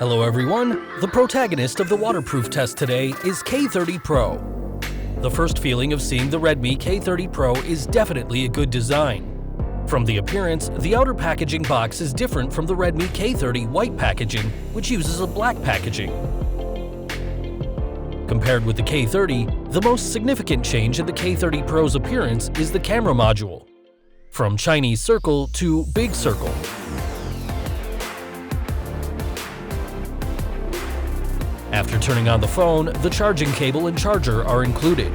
Hello everyone, the protagonist of the waterproof test today is K30 Pro. The first feeling of seeing the Redmi K30 Pro is definitely a good design. From the appearance, the outer packaging box is different from the Redmi K30 white packaging, which uses a black packaging. Compared with the K30, the most significant change in the K30 Pro's appearance is the camera module, from Chinese circle to big circle. After turning on the phone, the charging cable and charger are included.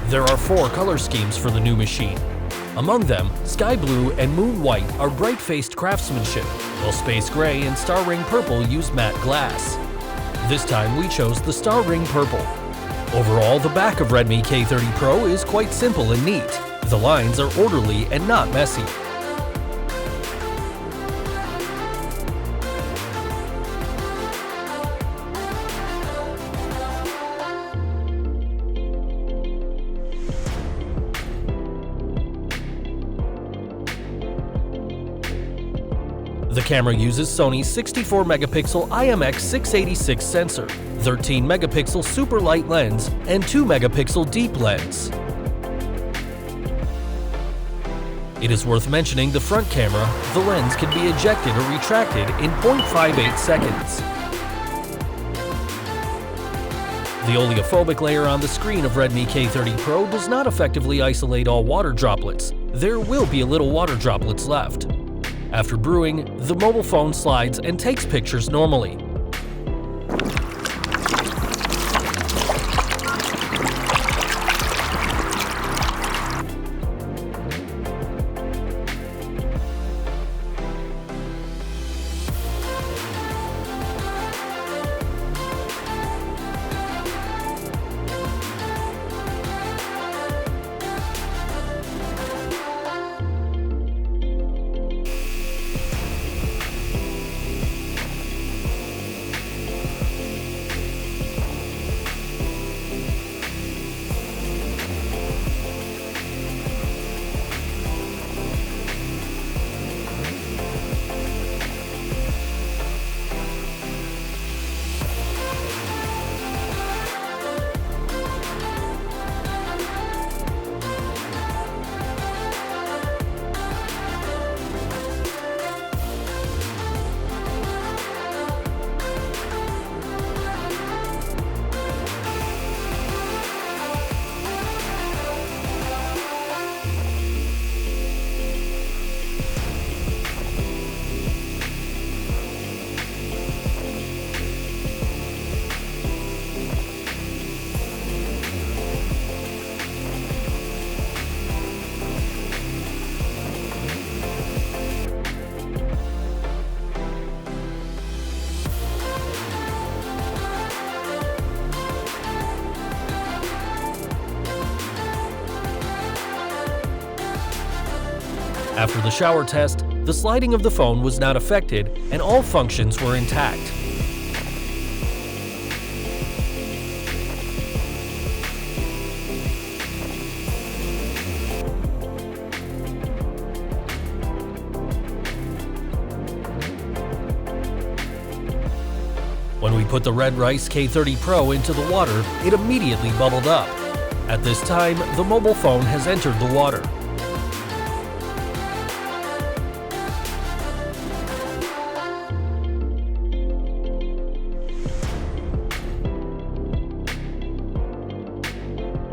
There are 4 color schemes for the new machine. Among them, sky blue and moon white are bright-faced craftsmanship, while space gray and star ring purple use matte glass. This time we chose the star ring purple. Overall, the back of Redmi K30 Pro is quite simple and neat. The lines are orderly and not messy. The camera uses Sony's 64-megapixel IMX686 sensor, 13-megapixel super light lens, and 2-megapixel deep lens. It is worth mentioning the front camera. The lens can be ejected or retracted in 0.58 seconds. The oleophobic layer on the screen of Redmi K30 Pro does not effectively isolate all water droplets. There will be a little water droplets left. After brewing, the mobile phone slides and takes pictures normally. After the shower test, the sliding of the phone was not affected and all functions were intact. When we put the Red Rice K30 Pro into the water, it immediately bubbled up. At this time, the mobile phone has entered the water.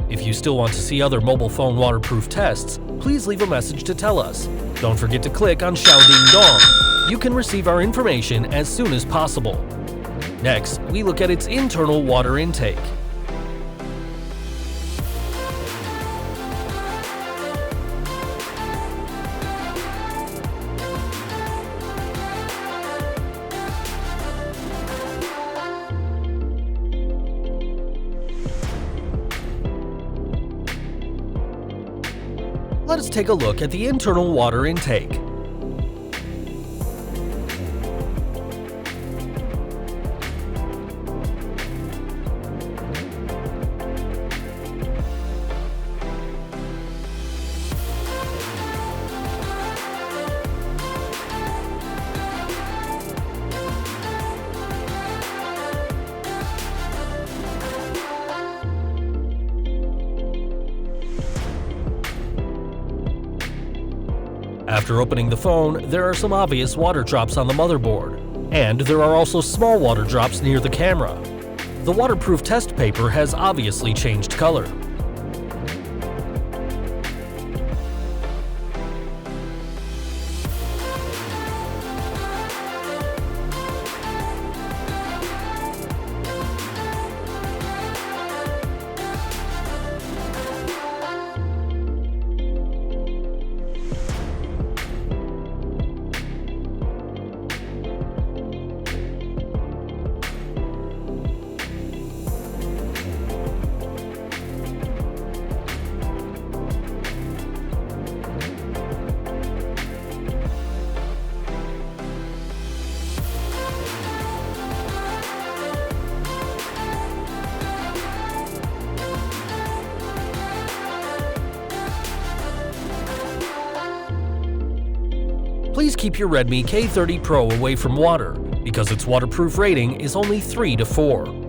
If you still want to see other mobile phone waterproof tests, please leave a message to tell us. Don't forget to click on Xiao Ding Dong. You can receive our information as soon as possible. Next, we look at its internal water intake. Let us take a look at the internal water intake. After opening the phone, there are some obvious water drops on the motherboard, and there are also small water drops near the camera. The waterproof test paper has obviously changed color. Please keep your Redmi K30 Pro away from water because its waterproof rating is only 3 to 4.